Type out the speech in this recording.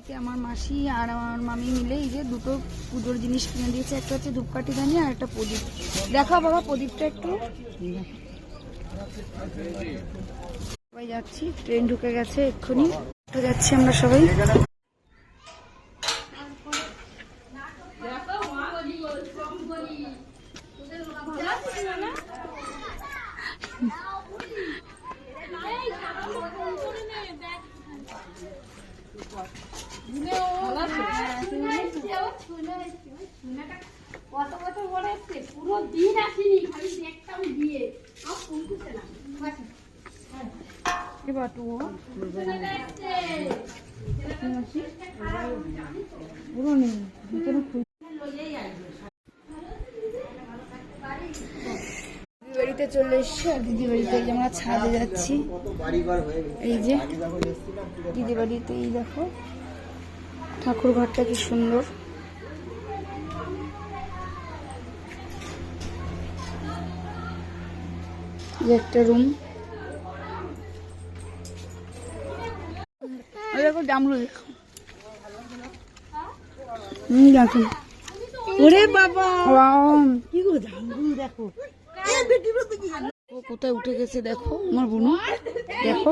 একে আমার মাসি আর আমার মামি মিলে এই যে দুটো পুজোর জিনিস কিনে দিয়েছে। একটা হচ্ছে ধূপকাঠি দানি আর একটা প্রদীপ। দেখা বাবা প্রদীপটা একটু। সবাই যাচ্ছি, ট্রেন ঢুকে গেছে এক্ষুনি, যাচ্ছি আমরা সবাই। কত কত বড় এসছে, পুরো দিন আসিনি, খালি দেখতাম দিয়ে বাড়িতে চলে এসছি আর দিদি বাড়িতে আমরা ছাদে যাচ্ছি। এই যে দিদি বাড়িতে এই দেখো ঠাকুর ঘরটা কি সুন্দর। একটা রুম, দেখো জামরুল দেখো। দেখো ওরে বাবা কি গো জামরুল দেখো, কোথায় উঠে গেছে দেখো আমার বোনু, দেখো